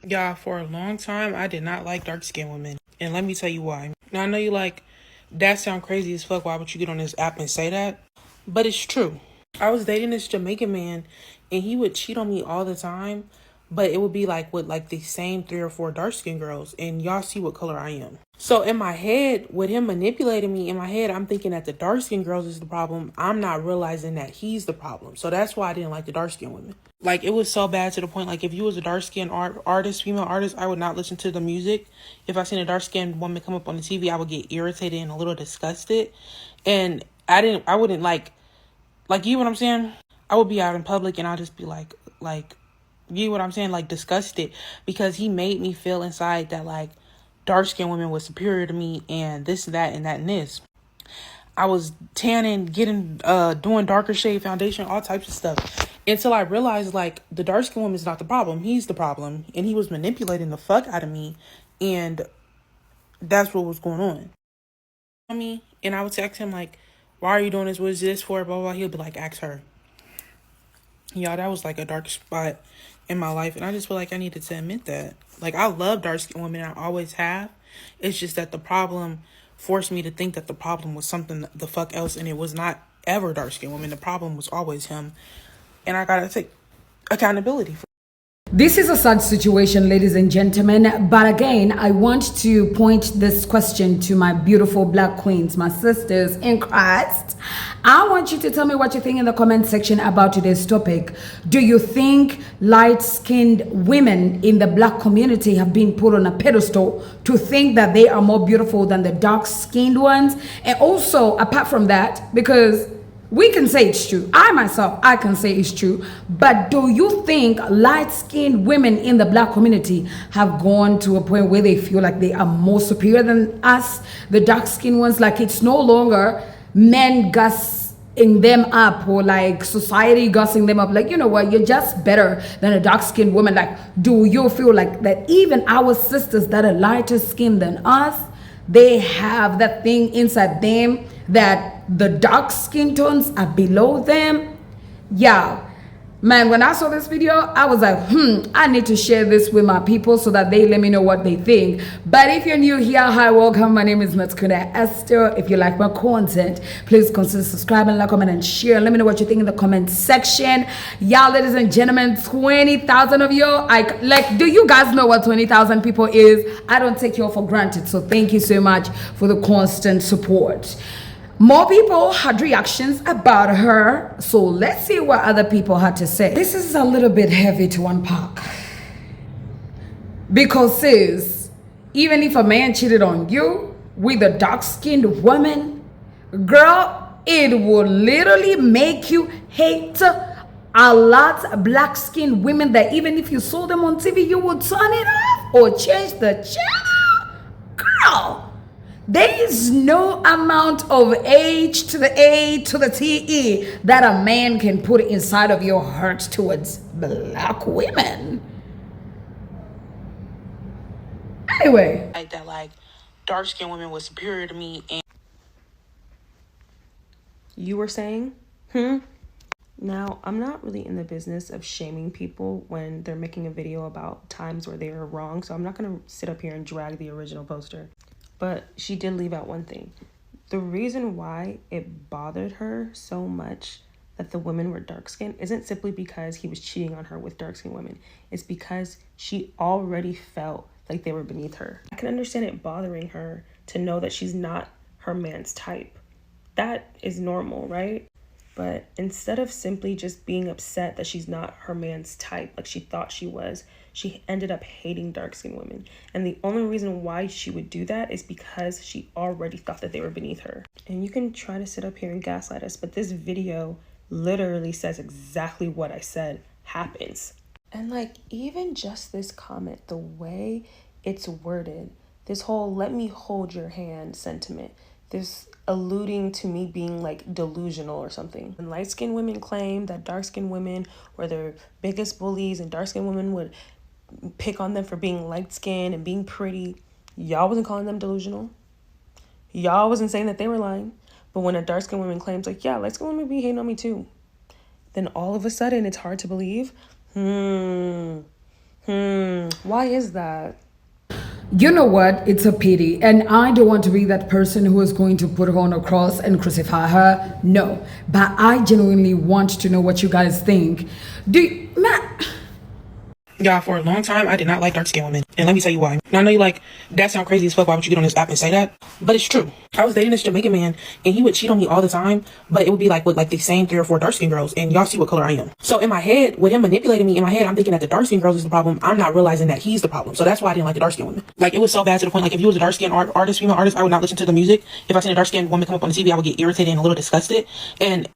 Yeah, for a long time, I did not like dark-skinned women. And let me tell you why. Now, I know you like, that sound crazy as fuck. Why would you get on this app and say that? But it's true. I was dating this Jamaican man, and he would cheat on me all the time. But it would be like with like the same 3 or 4 dark-skinned girls. And y'all see what color I am. So in my head, with him manipulating me, in my head, I'm thinking that the dark-skinned girls is the problem. I'm not realizing that he's the problem. So that's why I didn't like the dark-skinned women. Like, it was so bad to the point, like, if you was a dark-skinned artist, female artist, I would not listen to the music. If I seen a dark-skinned woman come up on the TV, I would get irritated and a little disgusted. And I wouldn't you know what I'm saying? I would be out in public and I'll just be like, you know what I'm saying? Like, disgusted, because he made me feel inside that, like, dark-skinned women was superior to me and this, that, and that, and this. I was tanning, doing darker shade foundation, all types of stuff. Until I realized, like, the dark-skinned woman is not the problem. He's the problem. And he was manipulating the fuck out of me. And that's what was going on. And I would text him, like, why are you doing this? What is this for? Blah, blah, blah. He'll be like, ask her. Y'all, that was like a dark spot in my life. And I just feel like I needed to admit that. Like, I love dark-skinned women. I always have. It's just that the problem forced me to think that the problem was something the fuck else. And it was not ever dark-skinned women. The problem was always him. And I gotta take accountability for. This is a sad situation, ladies and gentlemen, but again, I want to point this question to my beautiful black queens, my sisters in Christ. I want you to tell me what you think in the comment section about today's topic. Do you think light-skinned women in the black community have been put on a pedestal to think that they are more beautiful than the dark-skinned ones? And also, apart from that, because we can say it's true. I can say it's true. But do you think light-skinned women in the black community have gone to a point where they feel like they are more superior than us, the dark-skinned ones? Like, it's no longer men gussing them up or like society gussing them up. Like, you know what? You're just better than a dark-skinned woman. Like, do you feel like that even our sisters that are lighter skinned than us, they have that thing inside them that the dark skin tones are below them? Yeah, man, when I saw this video, I was like, I need to share this with my people so that they let me know what they think. But if you're new here, hi, welcome. My name is Matkuna Esther. If you like my content, please consider subscribing, like, comment, and share. Let me know what you think in the comment section. Y'all, ladies and gentlemen, 20,000 of you. Do you guys know what 20,000 people is? I don't take you all for granted. So thank you so much for the constant support. More people had reactions about her, so let's see what other people had to say. This is a little bit heavy to unpack. Because sis, even if a man cheated on you with a dark-skinned woman, girl, it will literally make you hate a lot of black-skinned women that even if you saw them on TV, you would turn it off or change the channel. Girl, there is no amount of H to the A to the TE that a man can put inside of your heart towards black women. Anyway. Like dark-skinned women was superior to me. And you were saying? Now, I'm not really in the business of shaming people when they're making a video about times where they are wrong. So I'm not going to sit up here and drag the original poster. But she did leave out one thing. The reason why it bothered her so much that the women were dark-skinned isn't simply because he was cheating on her with dark-skinned women. It's because she already felt like they were beneath her. I can understand it bothering her to know that she's not her man's type. That is normal, right? But instead of simply just being upset that she's not her man's type like she thought she was, she ended up hating dark-skinned women. And the only reason why she would do that is because she already thought that they were beneath her. And you can try to sit up here and gaslight us, but this video literally says exactly what I said happens. And like, even just this comment, the way it's worded, this whole let me hold your hand sentiment, this alluding to me being like delusional or something. When light-skinned women claim that dark-skinned women were their biggest bullies and dark-skinned women would pick on them for being light-skinned and being pretty, y'all wasn't calling them delusional. Y'all wasn't saying that they were lying. But when a dark-skinned woman claims like, yeah, light-skinned women be hating on me too, then all of a sudden it's hard to believe. Why is that? You know what? It's a pity. And I don't want to be that person who is going to put her on a cross and crucify her. No. But I genuinely want to know what you guys think. Yeah, for a long time, I did not like dark-skinned women. And let me tell you why. Now, I know you like, that sound crazy as fuck. Why would you get on this app and say that? But it's true. I was dating this Jamaican man, and he would cheat on me all the time. But it would be like with like the same 3 or 4 dark-skinned girls. And y'all see what color I am. So in my head, with him manipulating me, in my head, I'm thinking that the dark-skinned girls is the problem. I'm not realizing that he's the problem. So that's why I didn't like the dark-skinned women. Like, it was so bad to the point, like, if you was a dark-skinned artist, female artist, I would not listen to the music. If I seen a dark-skinned woman come up on the TV, I would get irritated and a little disgusted. And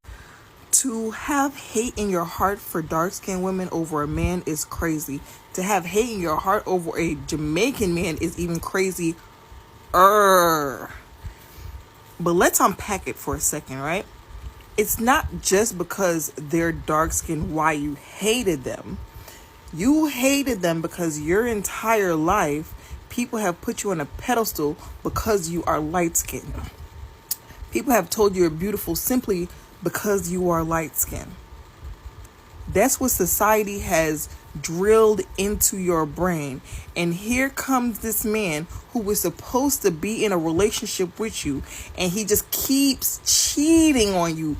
to have hate in your heart for dark-skinned women over a man is crazy. To have hate in your heart over a Jamaican man is even crazy. But let's unpack it for a second, right? It's not just because they're dark-skinned why you hated them. You hated them because your entire life, people have put you on a pedestal because you are light-skinned. People have told you you're beautiful simply because you are light-skinned. That's what society has drilled into your brain. And here comes this man who was supposed to be in a relationship with you, and he just keeps cheating on you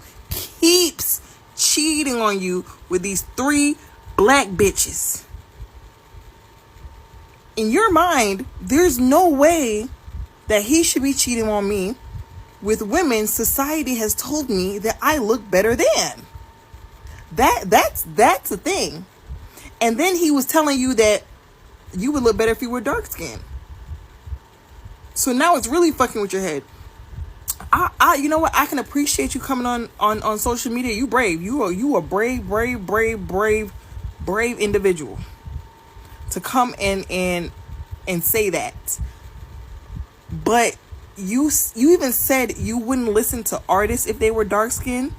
with these 3 black bitches. In your mind, there's no way that he should be cheating on me with women society has told me that I look better than. That's the thing. And then he was telling you that you would look better if you were dark skinned. So now it's really fucking with your head. I you know what? I can appreciate you coming on social media. You brave. You a brave individual to come and say that. But you even said you wouldn't listen to artists if they were dark skinned.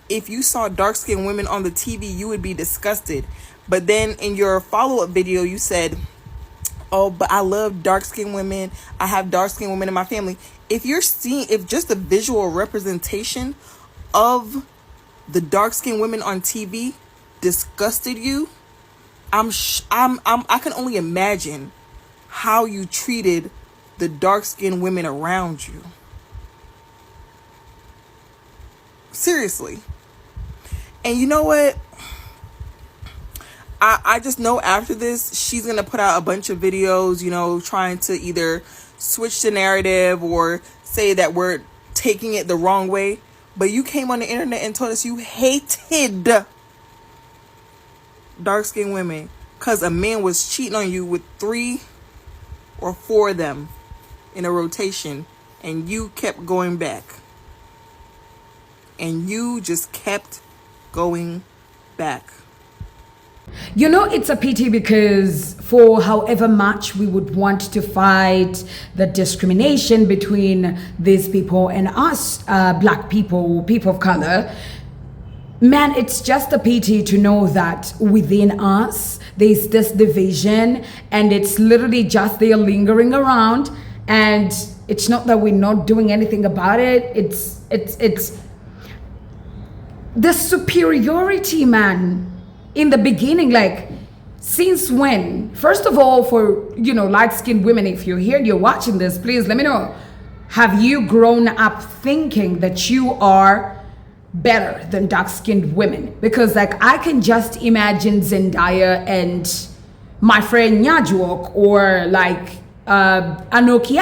If you saw dark skinned women on the TV, you would be disgusted. But then in your follow-up video, you said, oh, but I love dark-skinned women. I have dark-skinned women in my family. If just the visual representation of the dark-skinned women on TV disgusted you, I can only imagine how you treated the dark-skinned women around you. Seriously. And you know what? I just know after this, she's going to put out a bunch of videos, trying to either switch the narrative or say that we're taking it the wrong way. But you came on the internet and told us you hated dark-skinned women because a man was cheating on you with 3 or 4 of them in a rotation, and you kept going back. And you just kept going back. It's a pity because for however much we would want to fight the discrimination between these people and us, black people of color, man, it's just a pity to know that within us, there's this division and it's literally just there lingering around. And it's not that we're not doing anything about it. It's the superiority, man. In the beginning, like, since when? First of all, for, light-skinned women, if you're here and you're watching this, please let me know. Have you grown up thinking that you are better than dark-skinned women? Because, I can just imagine Zendaya and my friend Nyajuok, or, Anoki,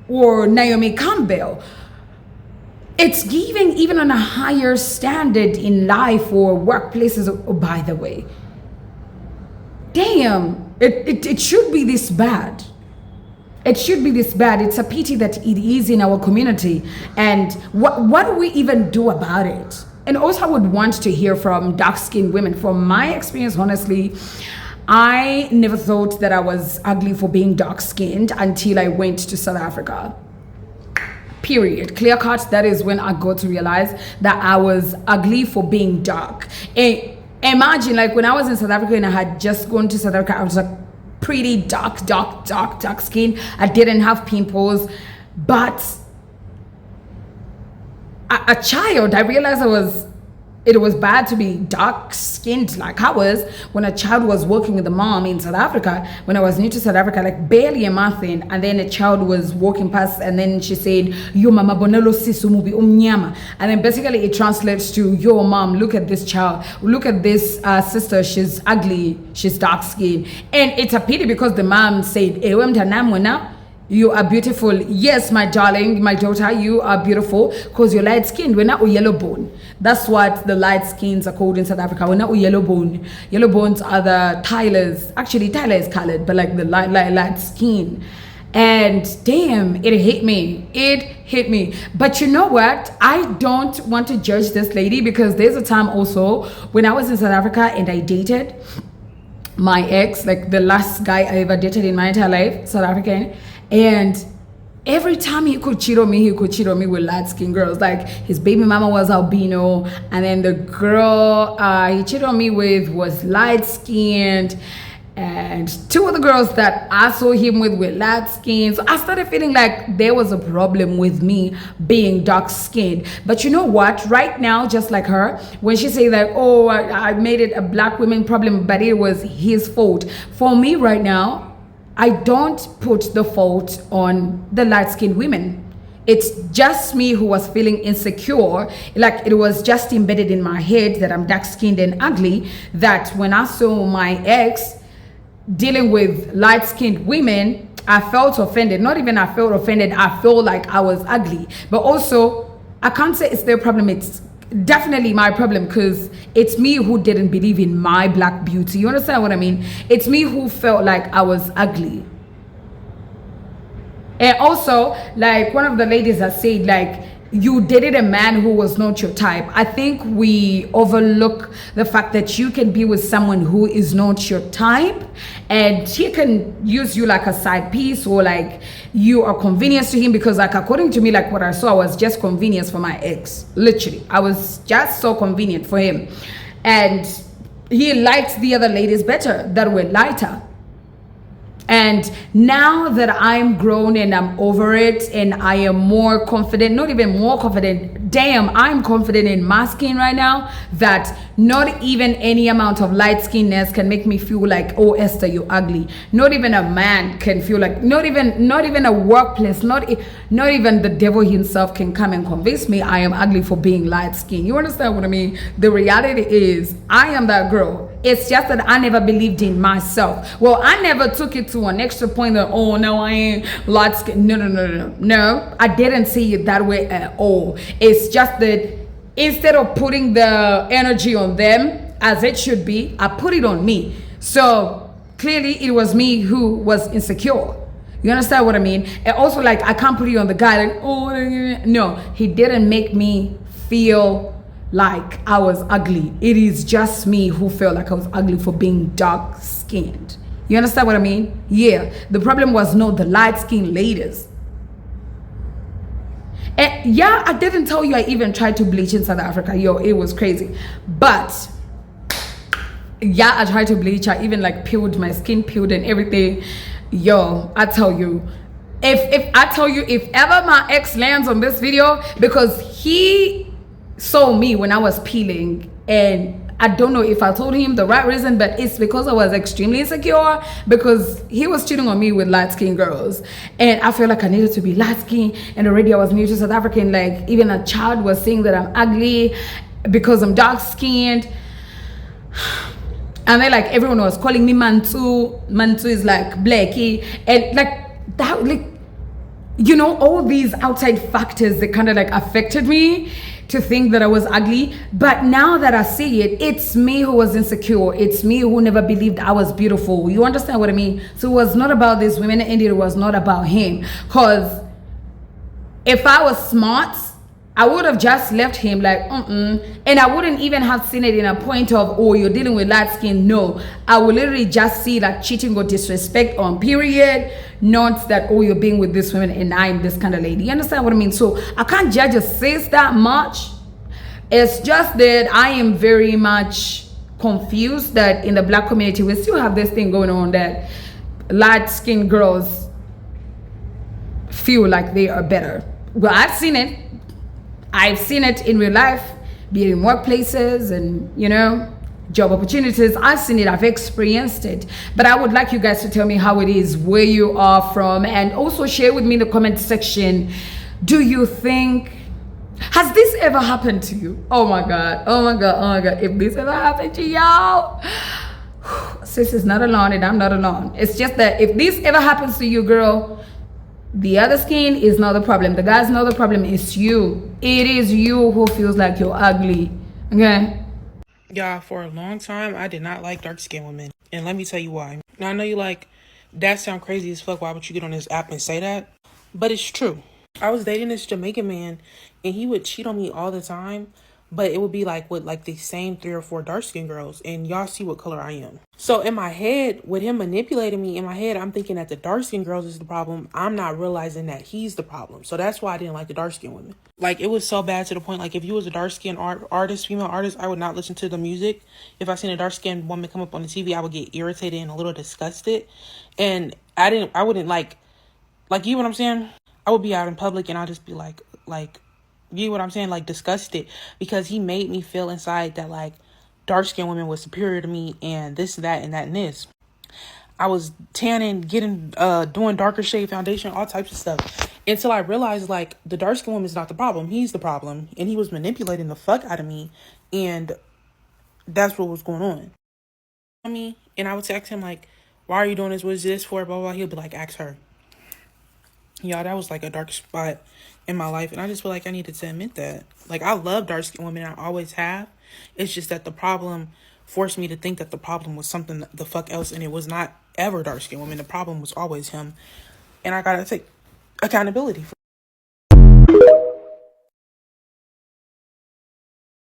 or Naomi Campbell. It's giving even on a higher standard in life or workplaces. Oh, by the way, damn, it should be this bad. It should be this bad. It's a pity that it is in our community. And what do we even do about it? And also, I would want to hear from dark-skinned women. From my experience, honestly, I never thought that I was ugly for being dark-skinned until I went to South Africa. Period. Clear cut. That is when I got to realize that I was ugly for being dark. And imagine, when I was in South Africa and I had just gone to South Africa, I was pretty dark skin. I didn't have pimples, but a child, I realized I was it was bad to be dark skinned like I was when a child was walking with the mom in South Africa. When I was new to South Africa, like barely a month in, and then a child was walking past, and then she said, "Yo mama bonelo sisu mubi umnyama," and then basically it translates to, "Yo mom, look at this child, look at this sister. She's ugly, she's dark skinned," and it's a pity because the mom said, "Ewe mtanam wena, you are beautiful. Yes, my darling, my daughter, you are beautiful because you're light skinned. We're not yellow bone." That's what the light skins are called in South Africa. We're not yellow bone. Yellow bones are the Tylers. Actually, Tyler is colored, but like the light skin. And damn, it hit me. It hit me. But you know what? I don't want to judge this lady because there's a time also when I was in South Africa and I dated my ex, like the last guy I ever dated in my entire life, South African. And every time he could cheat on me with light-skinned girls. Like his baby mama was albino, and then the girl he cheated on me with was light-skinned, and two of the girls that I saw him with were light-skinned. So I started feeling like there was a problem with me being dark-skinned. But you know what? Right now, just like her, when she say like, "Oh, I made it a black women problem, but it was his fault." For me right now, I don't put the fault on the light-skinned women. It's just me who was feeling insecure. Like it was just embedded in my head that I'm dark-skinned and ugly, that when I saw my ex dealing with light-skinned women, I felt offended. Not even I felt offended, I felt like I was ugly. But also, I can't say it's their problem, it's definitely my problem because it's me who didn't believe in my black beauty. You understand what I mean? It's me who felt like I was ugly. And also, like one of the ladies that said, like, you dated a man who was not your type. I think we overlook the fact that you can be with someone who is not your type and he can use you like a side piece, or like you are convenience to him, because like according to me, like what I saw was just convenience for my ex. Literally, I was just so convenient for him, and he liked the other ladies better that were lighter. And now that I'm grown and I'm over it and I am more confident, not even more confident, damn, I'm confident in my skin right now, that not even any amount of light skinness can make me feel like, "Oh, Esther, you're ugly." Not even a man can feel like, not even a workplace, not even the devil himself can come and convince me I am ugly for being light skinned. You understand what I mean? The reality is I am that girl. It's just that I never believed in myself. Well, I never took it to an extra point that, "Oh, no, I ain't light skinned." No, I didn't see it that way at all. It's just that instead of putting the energy on them as it should be, I put it on me. So clearly it was me who was insecure. You understand what I mean? And also, like, I can't put it on the guy like, "Oh, no," he didn't make me feel like I was ugly. It is just me who felt like I was ugly for being dark skinned. You understand what I mean? Yeah, the problem was not the light skinned ladies. And yeah, I didn't tell you I even tried to bleach in South Africa. Yo, it was crazy. But yeah, I tried to bleach. I even like peeled my skin, peeled and everything. Yo, I tell you, if ever my ex lands on this video, because he saw me when I was peeling, and I don't know if I told him the right reason, but it's because I was extremely insecure, because he was cheating on me with light-skinned girls, and I felt like I needed to be light-skinned, and already I was new to South African. Like even a child was saying that I'm ugly because I'm dark-skinned, and then like everyone was calling me Mantu. Mantu is like Blackie, and like that, like, you know, all these outside factors that kind of like affected me to think that I was ugly. But now that I see it, it's me who was insecure. It's me who never believed I was beautiful. You understand what I mean? So it was not about these women, and it was not about him. Because if I was smart, I would have just left him like, and I wouldn't even have seen it in a point of, "Oh, you're dealing with light skin." No, I would literally just see like cheating or disrespect on period, not that, "Oh, you're being with this woman and I'm this kind of lady." You understand what I mean? So I can't judge a sis that much. It's just that I am very much confused that in the black community we still have this thing going on that light skinned girls feel like they are better. Well, I've seen it in real life. be it in workplaces and, job opportunities. I've seen it, I've experienced it. But I would like you guys to tell me how it is, where you are from, and also share with me in the comment section. Do you think, has this ever happened to you? Oh my God, oh my God, oh my God. If this ever happened to y'all, sis is not alone and I'm not alone. It's just that if this ever happens to you, girl, the other skin is not the problem. The guy's not the problem. It's you. It is you who feels like you're ugly. Okay? Yeah, for a long time, I did not like dark-skinned women. And let me tell you why. Now, I know you like, that sound crazy as fuck. Why would you get on this app and say that? But it's true. I was dating this Jamaican man, and he would cheat on me all the time. But it would be like with like the same 3 or 4 dark-skinned girls. And y'all see what color I am. So in my head, with him manipulating me, in my head, I'm thinking that the dark-skinned girls is the problem. I'm not realizing that he's the problem. So that's why I didn't like the dark-skinned women. Like, it was so bad to the point, like, if you was a dark-skinned artist, female artist, I would not listen to the music. If I seen a dark-skinned woman come up on the TV, I would get irritated and a little disgusted. And I wouldn't like, you know what I'm saying? I would be out in public and I'll just be like, you know what I'm saying? Like, disgusted, because he made me feel inside that, like, dark-skinned women was superior to me and this, that, and that, and this. I was tanning, doing darker shade foundation, all types of stuff. Until I realized, like, the dark-skinned woman is not the problem. He's the problem. And he was manipulating the fuck out of me. And that's what was going on. And I would text him, like, why are you doing this? What is this for? Blah, blah, blah. He'll be like, ask her. Y'all, that was like a dark spot in my life. And I just feel like I needed to admit that. Like, I love dark-skinned women. I always have. It's just that the problem forced me to think that the problem was something the fuck else. And it was not ever dark-skinned women. The problem was always him. And I gotta take accountability for